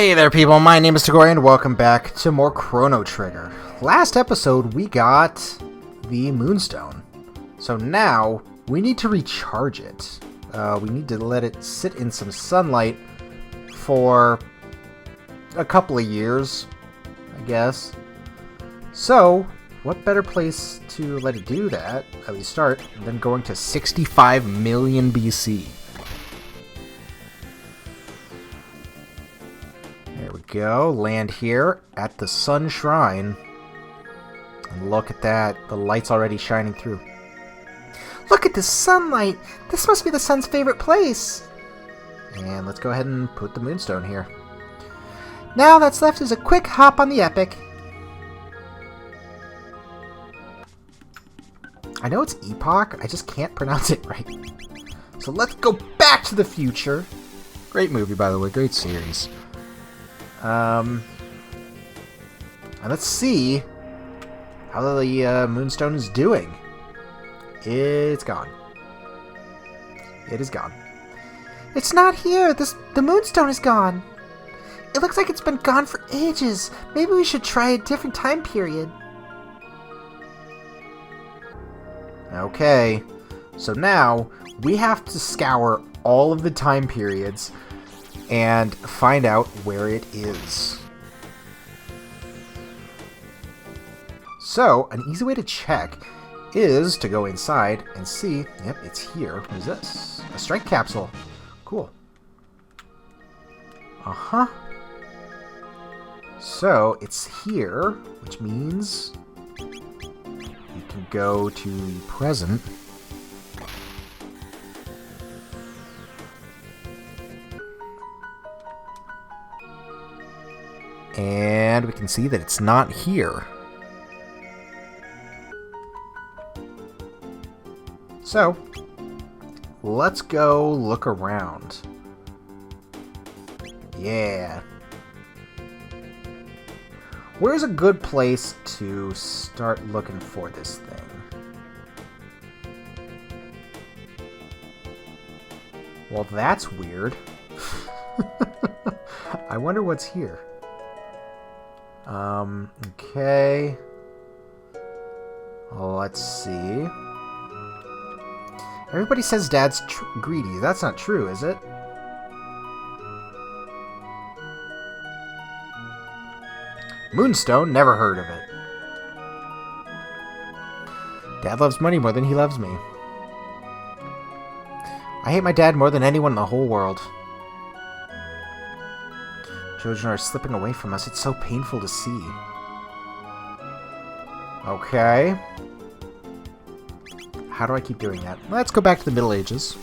Hey there people, my name is Tagori and welcome back to more Chrono Trigger. Last episode we got the Moonstone. So now we need to recharge it. We need to let it sit in some sunlight for a couple of years, I guess. So what better place to let it do that, at least start, than going to 65 million BC. There we go, land here at the Sun Shrine. And look at that, the light's already shining through. Look at the sunlight! This must be the sun's favorite place! And let's go ahead and put the Moonstone here. Now that's left is a quick hop on the Epic. I know it's Epoch, I just can't pronounce it right. So let's go back to the future. Great movie, by the way, great series. And let's see how the Moonstone is doing. It's gone. It is gone. It's not here. The Moonstone is gone. It looks like it's been gone for ages. Maybe we should try a different time period. Okay. So now we have to scour all of the time periods and find out where it is. So, an easy way to check is to go inside and see, yep, it's here. What is this? A strike capsule. Cool. Uh-huh. So, it's here, which means you can go to the present. And we can see that it's not here. So, let's go look around. Yeah. Where's a good place to start looking for this thing? Well, that's weird. I wonder what's here. Okay. Let's see. Everybody says Dad's greedy. That's not true, is it? Moonstone? Never heard of it. Dad loves money more than he loves me. I hate my dad more than anyone in the whole world. Children are slipping away from us. It's so painful to see. Okay. How do I keep doing that? Let's go back to the Middle Ages.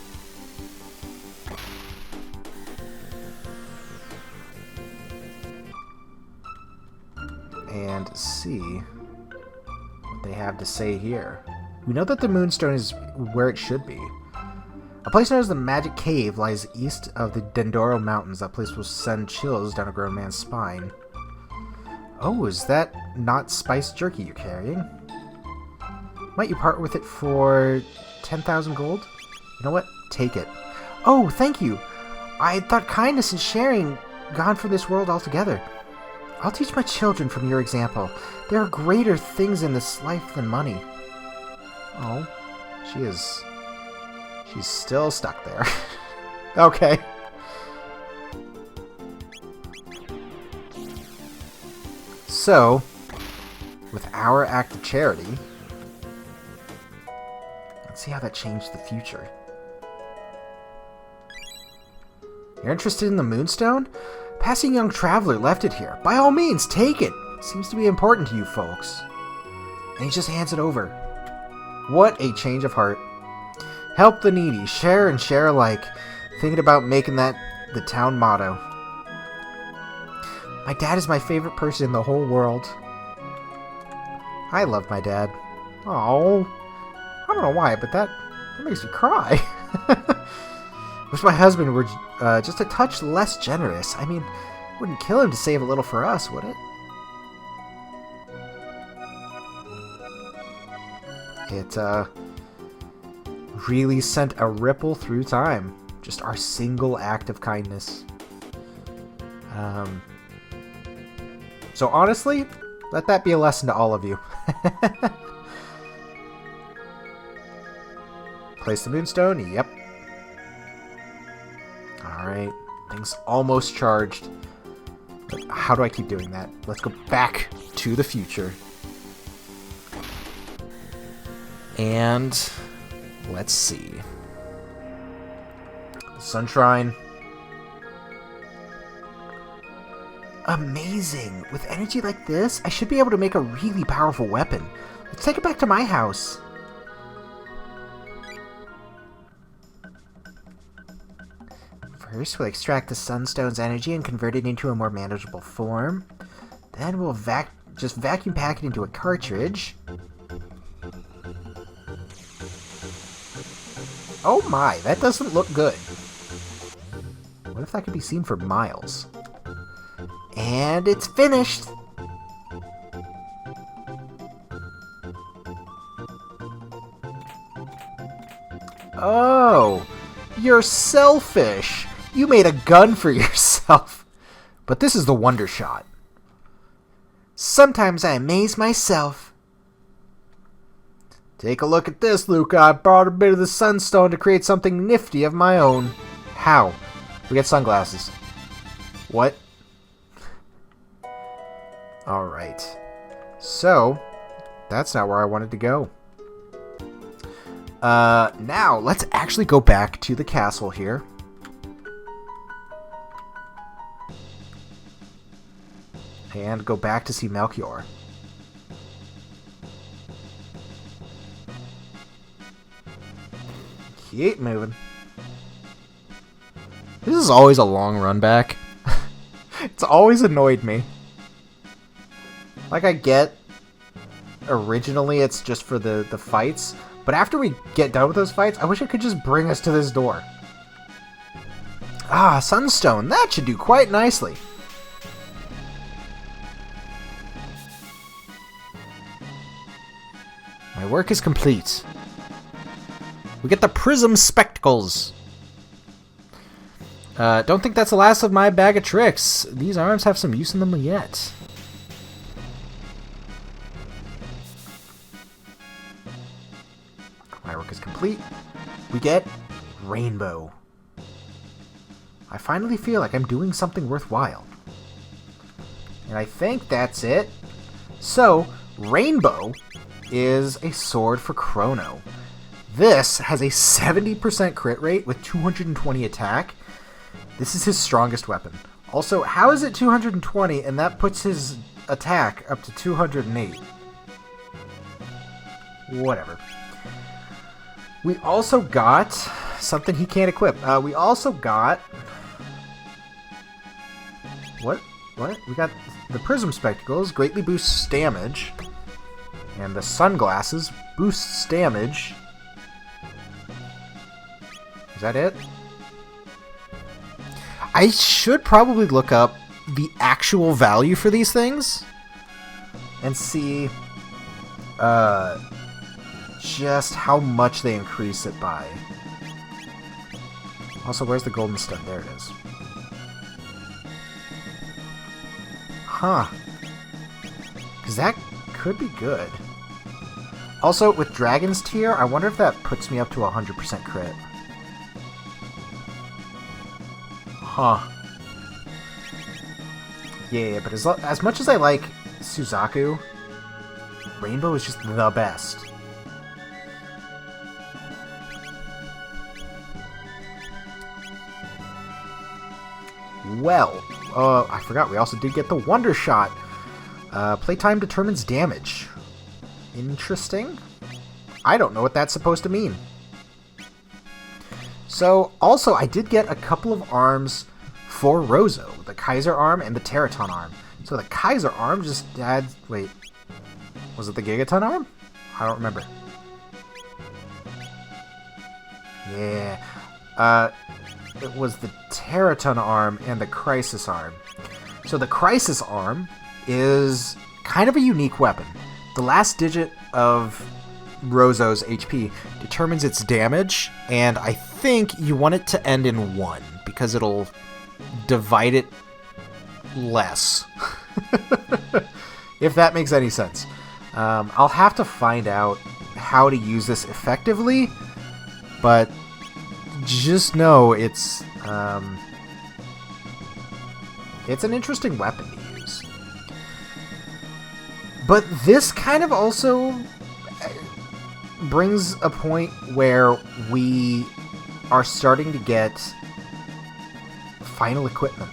And see what they have to say here. We know that the Moonstone is where it should be. A place known as the Magic Cave lies east of the Dendoro Mountains. That place will send chills down a grown man's spine. Oh, is that not spiced jerky you're carrying? Might you part with it for 10,000 gold? You know what? Take it. Oh, thank you. I thought kindness and sharing gone from this world altogether. I'll teach my children from your example. There are greater things in this life than money. Oh, she's still stuck there. Okay. So, with our act of charity, let's see how that changed the future. You're interested in the Moonstone? Passing young traveler left it here. By all means, take it. Seems to be important to you folks. And he just hands it over. What a change of heart. Help the needy, share and share alike. Thinking about making that the town motto. My dad is my favorite person in the whole world. I love my dad. Oh, I don't know why, but that makes me cry. Wish my husband were just a touch less generous. I mean, wouldn't kill him to save a little for us, would it? It really sent a ripple through time. Just our single act of kindness. So honestly, let that be a lesson to all of you. Place the moonstone. Yep. Alright. Thing's almost charged. But how do I keep doing that? Let's go back to the future. And let's see. Sunshine. Amazing! With energy like this, I should be able to make a really powerful weapon. Let's take it back to my house. First, we'll extract the sunstone's energy and convert it into a more manageable form. Then we'll just vacuum pack it into a cartridge. Oh my, that doesn't look good. What if that could be seen for miles? And it's finished! Oh, you're selfish. You made a gun for yourself. But this is the Wonder Shot. Sometimes I amaze myself. Take a look at this, Luca. I brought a bit of the sunstone to create something nifty of my own. How? We get sunglasses. What? Alright. So, that's not where I wanted to go. Now, let's actually go back to the castle here. And go back to see Melchior. Keep moving. This is always a long run back. It's always annoyed me. Like, I get, originally it's just for the fights, but after we get done with those fights, I wish it could just bring us to this door. Ah, Sunstone, that should do quite nicely. My work is complete. We get the Prism Spectacles. Don't think that's the last of my bag of tricks. These arms have some use in them yet. My work is complete. We get Rainbow. I finally feel like I'm doing something worthwhile. And I think that's it. So, Rainbow is a sword for Chrono. This has a 70% crit rate with 220 attack. This is his strongest weapon. Also, how is it 220 and that puts his attack up to 208? Whatever. We also got something he can't equip. We also got... What? We got the Prism Spectacles, greatly boosts damage. And the Sunglasses boosts damage. Is that it? I should probably look up the actual value for these things and see just how much they increase it by. Also, where's the golden stone? There it is. Huh. Because that could be good. Also, with Dragon's Tear, I wonder if that puts me up to 100% crit. Huh. Yeah, but as much as I like Suzaku, Rainbow is just the best. Well, I forgot, we also did get the Wonder Shot. Playtime determines damage. Interesting. I don't know what that's supposed to mean. So, also, I did get a couple of arms for Rozo. The Kaiser arm and the Teraton arm. So the Kaiser arm just adds... Wait. Was it the Gigaton arm? I don't remember. Yeah. It was the Teraton arm and the Crisis arm. So the Crisis arm is kind of a unique weapon. The last digit of Rozo's HP determines its damage, and I think you want it to end in 1 because it'll divide it less. If that makes any sense. I'll have to find out how to use this effectively, but just know it's an interesting weapon to use. But this kind of also brings a point where we are starting to get final equipment.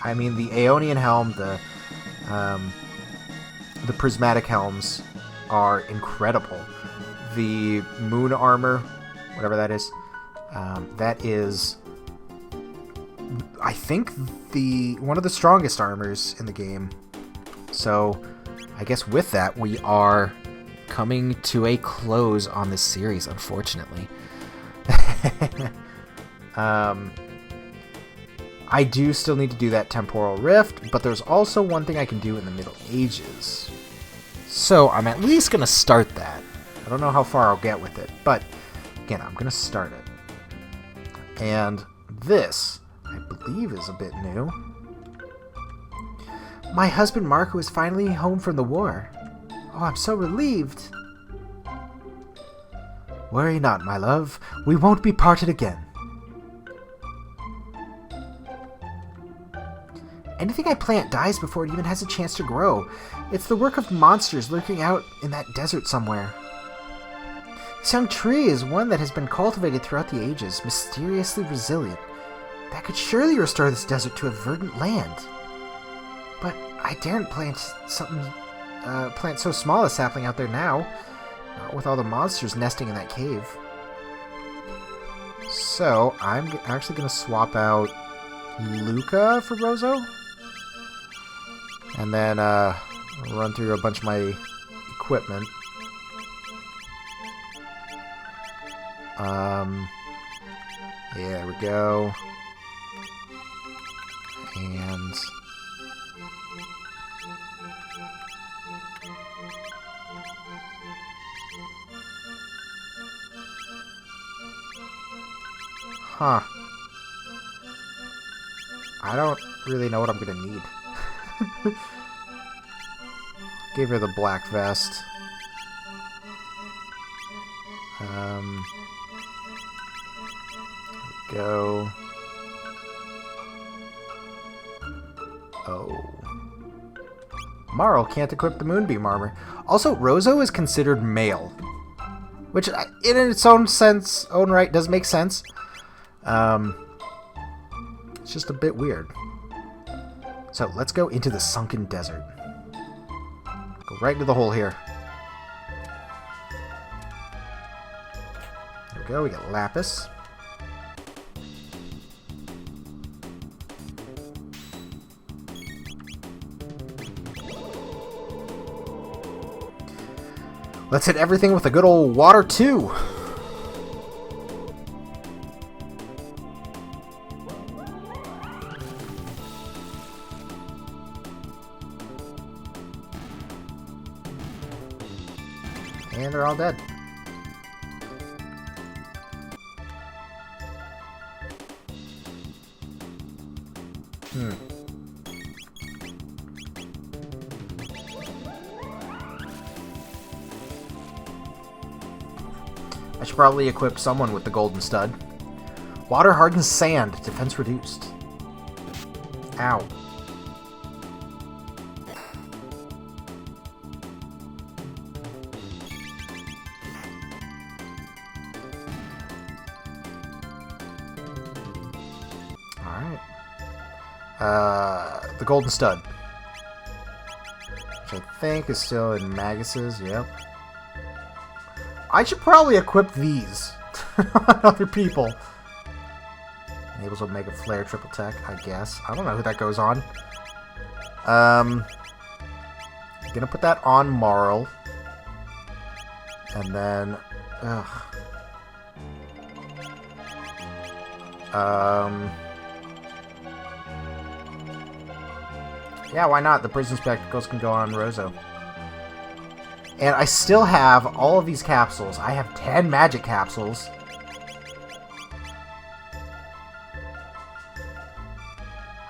I mean, the Aeonian helm, the prismatic helms are incredible. The moon armor, whatever that is I think one of the strongest armors in the game. So I guess with that we are coming to a close on this series, unfortunately. I do still need to do that temporal rift, but there's also one thing I can do in the Middle Ages. So I'm at least going to start that. I don't know how far I'll get with it, but again, I'm going to start it. And this, I believe, is a bit new. My husband Marco is finally home from the war. Oh, I'm so relieved. Worry not, my love. We won't be parted again. Anything I plant dies before it even has a chance to grow. It's the work of monsters lurking out in that desert somewhere. This young tree is one that has been cultivated throughout the ages, mysteriously resilient. That could surely restore this desert to a verdant land. But I daren't plant so small a sapling out there now, not with all the monsters nesting in that cave. So I'm actually going to swap out Luca for Rozo. And then run through a bunch of my equipment. Yeah, there we go. And huh. I don't really know what I'm gonna need. Gave her the black vest. Go. Oh. Marl can't equip the Moonbeam armor. Also, Rozo is considered male, which, in its own right, does make sense. It's just a bit weird. So let's go into the sunken desert. Go right into the hole here. There we go. We got Lapis. Let's hit everything with a good old water, too. And they're all dead. I should probably equip someone with the golden stud. Water hardens sand. Defense reduced. Ow. Alright. The golden stud. Which I think is still in Magus's, yep. I should probably equip these on other people. Enables Omega Flare triple tech, I guess. I don't know who that goes on. Gonna put that on Marl. And then... yeah, why not? The Prison Spectacles can go on Rozo. And I still have all of these capsules. I have 10 magic capsules.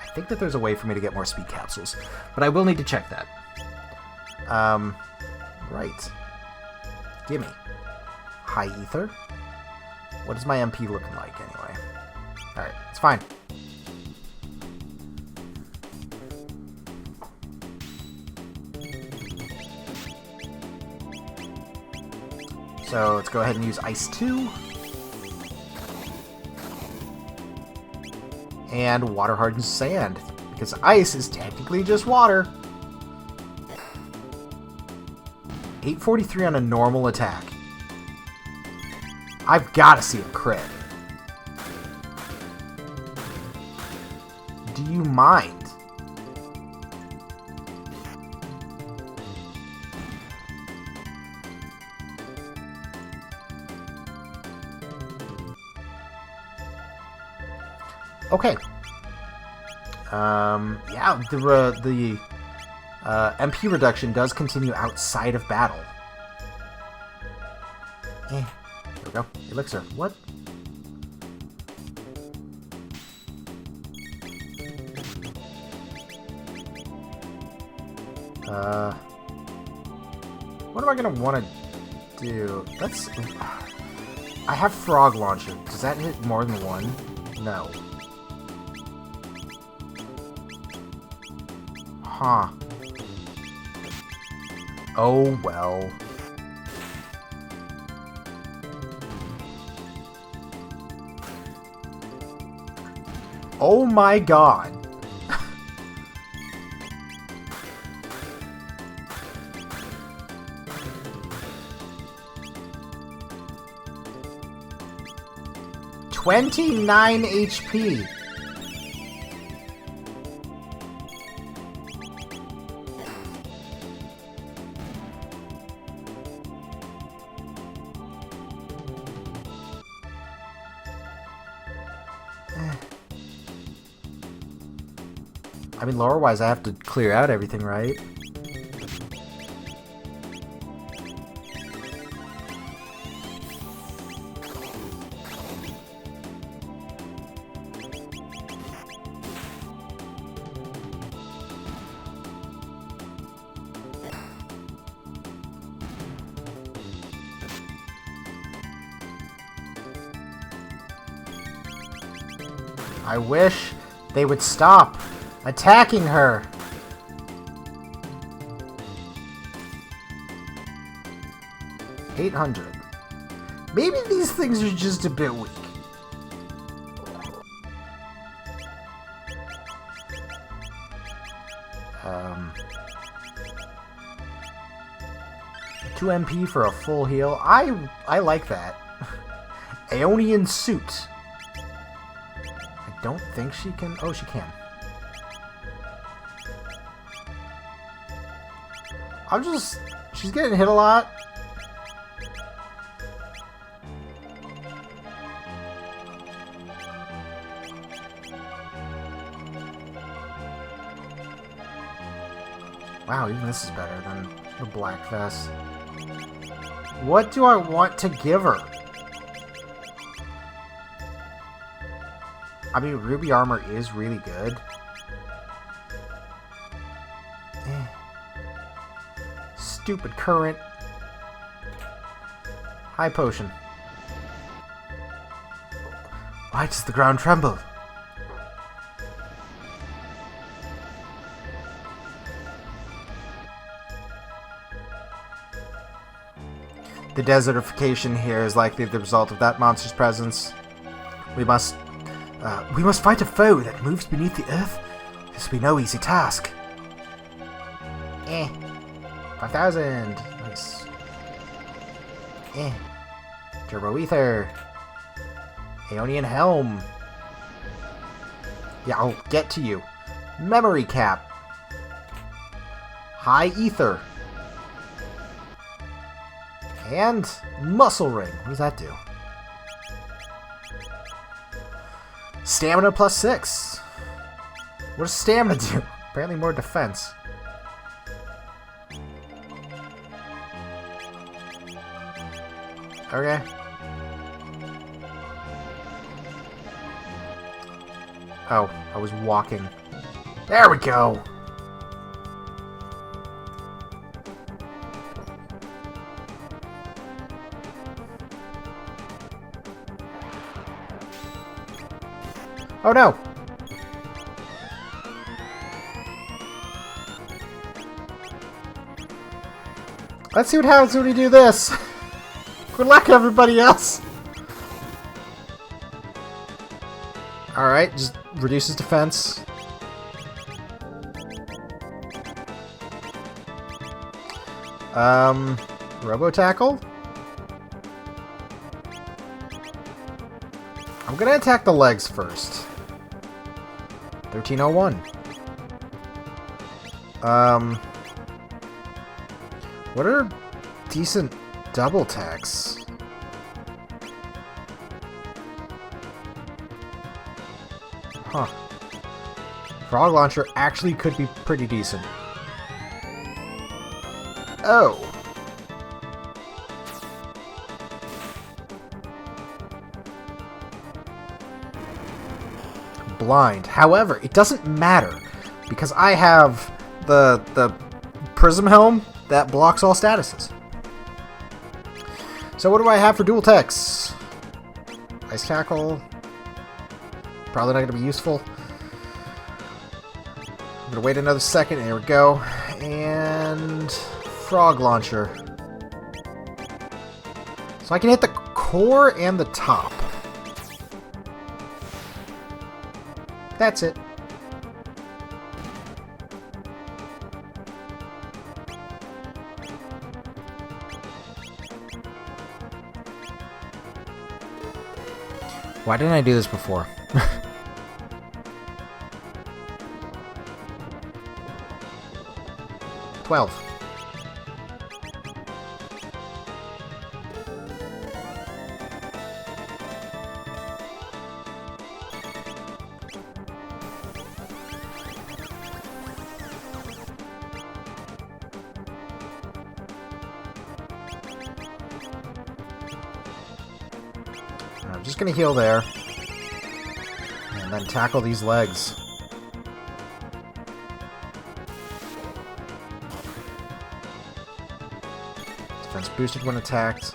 I think that there's a way for me to get more speed capsules, but I will need to check that. Right. Gimme. High ether. What is my MP looking like anyway? Alright, it's fine. So let's go ahead and use Ice 2. And Water Hardened Sand, because ice is technically just water. 843 on a normal attack. I've got to see a crit. Do you mind? Okay. Yeah, the MP reduction does continue outside of battle. There we go. Elixir. What? What am I gonna want to do? Let's... I have Frog Launcher. Does that hit more than one? No. Huh. Oh, well. Oh my god. $29 HP. I mean, lore-wise, I have to clear out everything, right? I wish they would stop attacking her. $800. Maybe these things are just a bit weak. Two MP for a full heal. I like that. Aeonian suit. I don't think she can. Oh, she can. She's getting hit a lot. Wow, even this is better than the Black Vest. What do I want to give her? I mean, Ruby Armor is really good. Stupid current. High potion. Why does the ground tremble? The desertification here is likely the result of that monster's presence. We must fight a foe that moves beneath the earth. This will be no easy task. 5,000. Nice. Turbo Ether. Aeonian Helm. Yeah, I'll get to you. Memory Cap. High Ether. And Muscle Ring. What does that do? Stamina plus 6. What does stamina do? Apparently more defense. Okay. Oh, I was walking. There we go. Oh no! Let's see what happens when we do this. Good luck, everybody else. Alright, just reduces defense. Robo Tackle? I'm gonna attack the legs first. 1301. What are decent double attacks? Huh. Frog Launcher actually could be pretty decent. Oh. Blind. However, it doesn't matter because I have the Prism Helm that blocks all statuses. So what do I have for dual techs? Ice Tackle. Probably not going to be useful. I'm going to wait another second. There we go. And Frog Launcher. So I can hit the core and the top. That's it. Why didn't I do this before? 12. I'm just gonna heal there. And then tackle these legs. Defense boosted when attacked.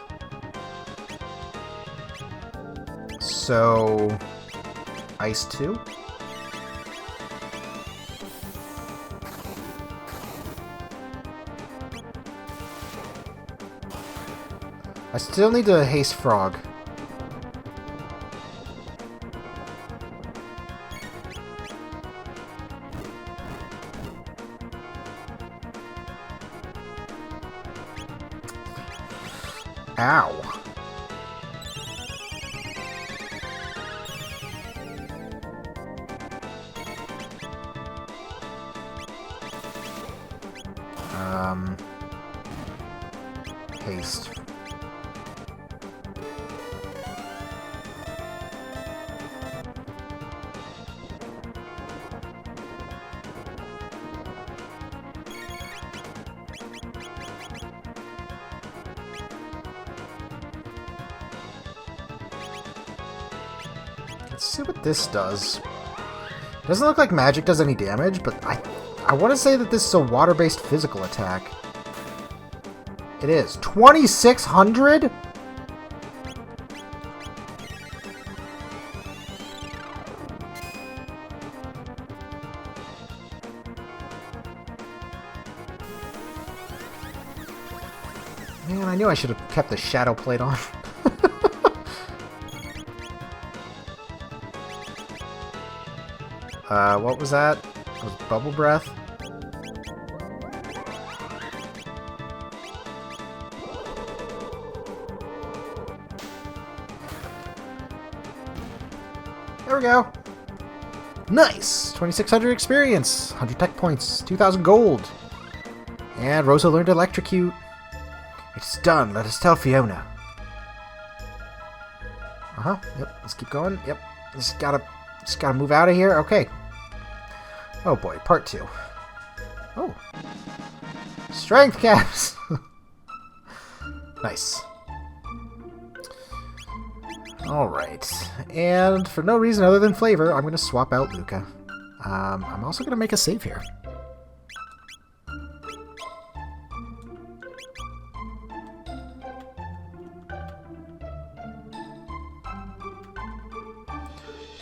So... Ice 2? I still need to haste Frog. Ow. Haste. Let's see what this does. It doesn't look like magic does any damage, but I want to say that this is a water-based physical attack. It is. 2,600? Man, I knew I should have kept the shadow plate on. What was that? It was Bubble Breath? There we go. Nice! 2,600 experience, 100 tech points, 2,000 gold. And Rosa learned Electrocute. It's done. Let us tell Fiona. Uh-huh. Yep. Let's keep going. Yep. Just gotta move out of here. Okay. Oh boy, part 2. Oh. Strength caps! Nice. Alright. And for no reason other than flavor, I'm going to swap out Luca. I'm also going to make a save here.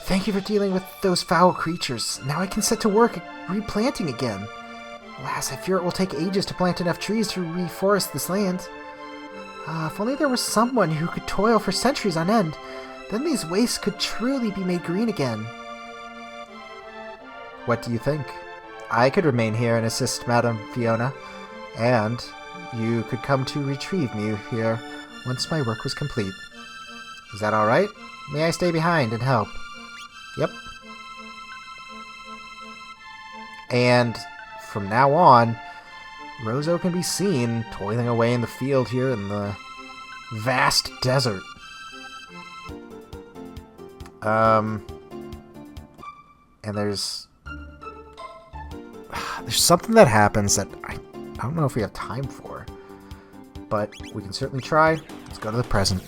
Thank you for dealing with those foul creatures. Now I can set to work replanting again. Alas, I fear it will take ages to plant enough trees to reforest this land. If only there was someone who could toil for centuries on end, then these wastes could truly be made green again. What do you think? I could remain here and assist Madame Fiona, and you could come to retrieve me here once my work was complete. Is that alright? May I stay behind and help? Yep. And from now on, Rozo can be seen toiling away in the field here in the vast desert. And there's something that happens that I don't know if we have time for, but we can certainly try. Let's go to the present.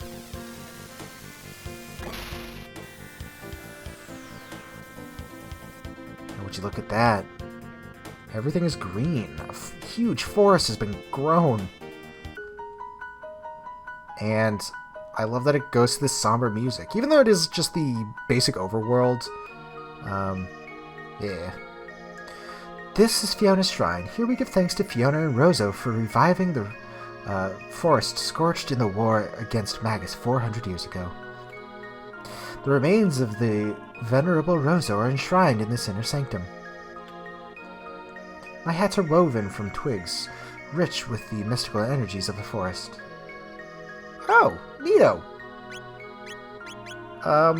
Would you look at that? Everything is green. A huge forest has been grown. And I love that it goes to this somber music. Even though it is just the basic overworld. Yeah. This is Fiona's shrine. Here we give thanks to Fiona and Rozo for reviving the forest scorched in the war against Magus 400 years ago. The remains of the venerable Rozo are enshrined in this inner sanctum. My hats are woven from twigs, rich with the mystical energies of the forest. Oh, neato! I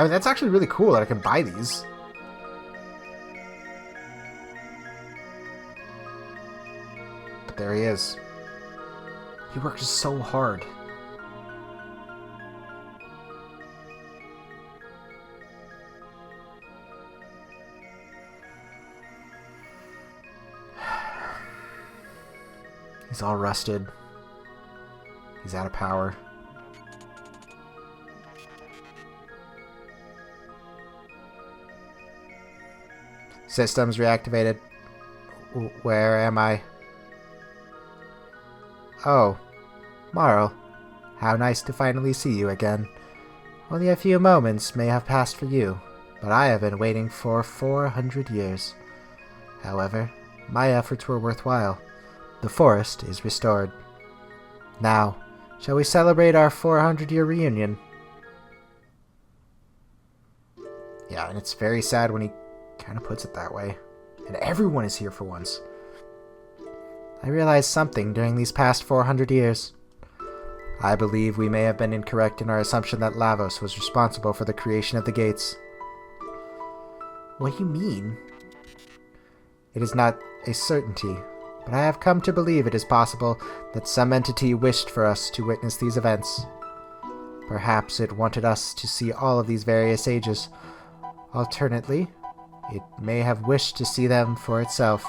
mean, that's actually really cool that I can buy these. But there he is. He worked so hard. He's all rusted. He's out of power. Systems reactivated. Where am I? Oh, Marl. How nice to finally see you again. Only a few moments may have passed for you, but I have been waiting for 400 years. However, my efforts were worthwhile. The forest is restored. Now, shall we celebrate our 400-year reunion? Yeah, and it's very sad when he kind of puts it that way. And everyone is here for once. I realized something during these past 400 years. I believe we may have been incorrect in our assumption that Lavos was responsible for the creation of the gates. What do you mean? It is not a certainty, but I have come to believe it is possible that some entity wished for us to witness these events. Perhaps it wanted us to see all of these various ages. Alternately, it may have wished to see them for itself.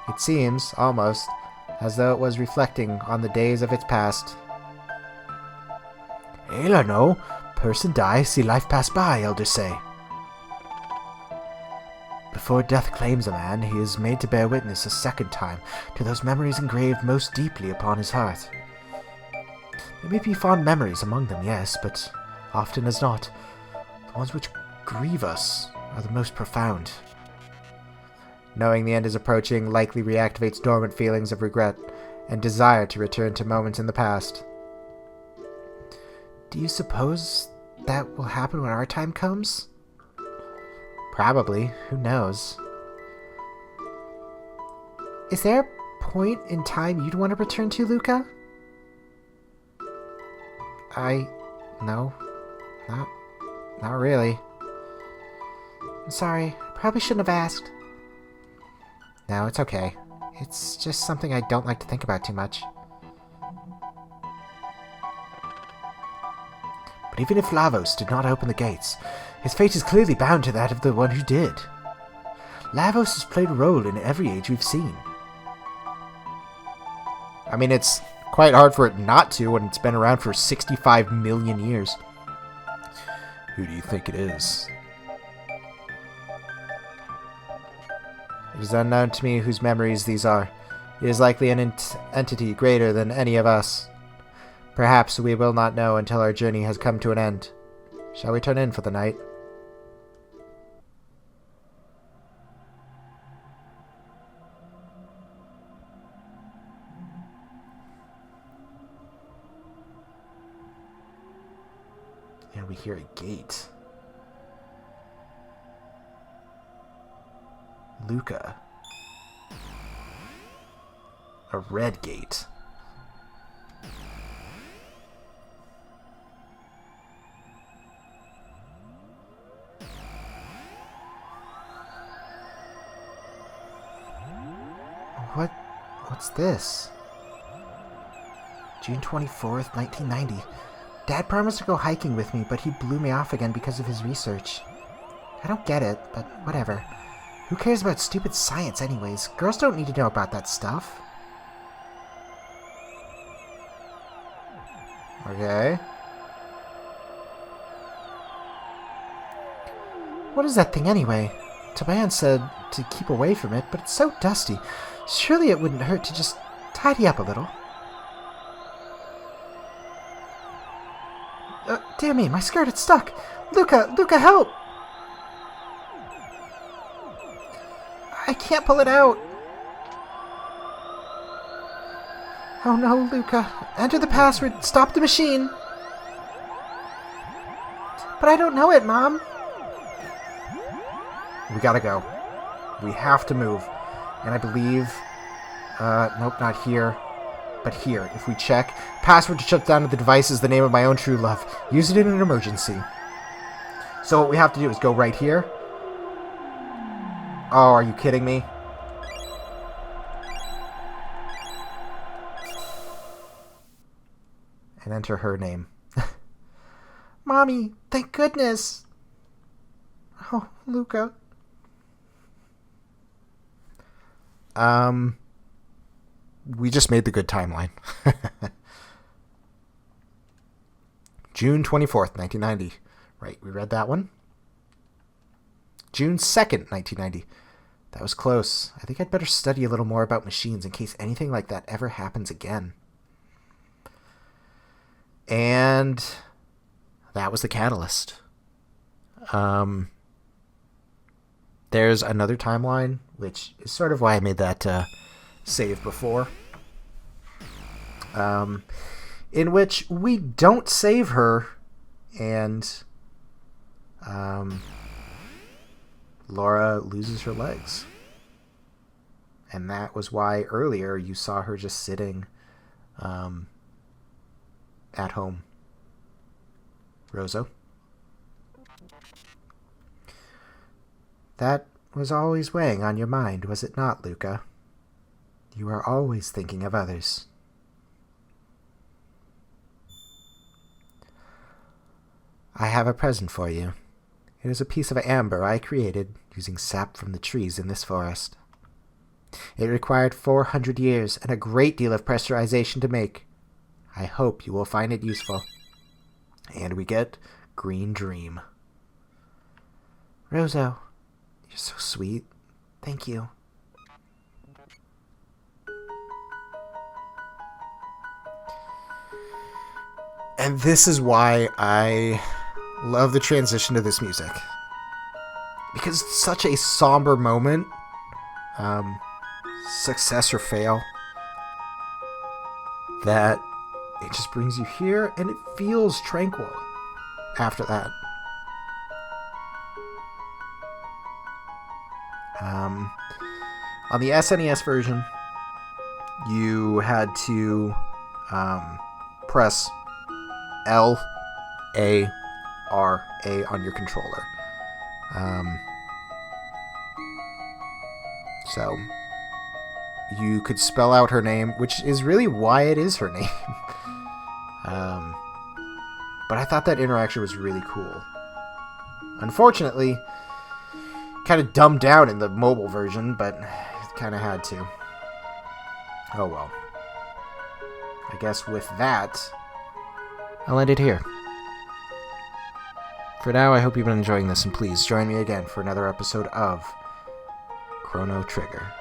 It seems, almost, as though it was reflecting on the days of its past. Hela no, person die, see life pass by, elders say. Before death claims a man, he is made to bear witness a second time to those memories engraved most deeply upon his heart. There may be fond memories among them, yes, but often as not, the ones which grieve us are the most profound. Knowing the end is approaching likely reactivates dormant feelings of regret and desire to return to moments in the past. Do you suppose that will happen when our time comes? Probably. Who knows? Is there a point in time you'd want to return to, Luca? No. Not really. I'm sorry. I probably shouldn't have asked. No, it's okay. It's just something I don't like to think about too much. But even if Lavos did not open the gates, his fate is clearly bound to that of the one who did. Lavos has played a role in every age we've seen. I mean, it's quite hard for it not to when it's been around for 65 million years. Who do you think it is? It is unknown to me whose memories these are. It is likely an entity greater than any of us. Perhaps we will not know until our journey has come to an end. Shall we turn in for the night? And we hear a gate. Luca. A red gate. What's this? June 24th, 1990. Dad promised to go hiking with me, but he blew me off again because of his research. I don't get it, but whatever. Who cares about stupid science anyways? Girls don't need to know about that stuff. Okay. What is that thing anyway? Tabayan said to keep away from it, but it's so dusty. Surely it wouldn't hurt to just tidy up a little. Dear me, my skirt, it's stuck. Luca, help! I can't pull it out. Oh no, Luca. Enter the password. Stop the machine. But I don't know it, Mom. We gotta go. We have to move. And I believe... nope, not here. But here, if we check... Password to shut down the device is the name of my own true love. Use it in an emergency. So what we have to do is go right here. Oh, are you kidding me? And enter her name. Mommy, thank goodness. Oh, Luca. We just made the good timeline. June 24th, 1990. Right, we read that one. June 2nd, 1990. That was close. I think I'd better study a little more about machines in case anything like that ever happens again. And that was the catalyst. There's another timeline, which is sort of why I made that save before. In which we don't save her, and Laura loses her legs. And that was why earlier you saw her just sitting at home. Rosa? That was always weighing on your mind, was it not, Luca? You are always thinking of others. I have a present for you. It is a piece of amber I created using sap from the trees in this forest. It required 400 years and a great deal of pressurization to make. I hope you will find it useful. And we get Green Dream. Roso, you're so sweet. Thank you. And this is why I love the transition to this music. Because it's such a somber moment. Success or fail. That it just brings you here, and it feels tranquil after that. On the SNES version, you had to press L, A, R, A on your controller. So you could spell out her name, which is really why it is her name. But I thought that interaction was really cool. Unfortunately, kind of dumbed down in the mobile version, but it kind of had to. Oh well. I guess with that, I'll end it here. For now, I hope you've been enjoying this, and please join me again for another episode of Chrono Trigger.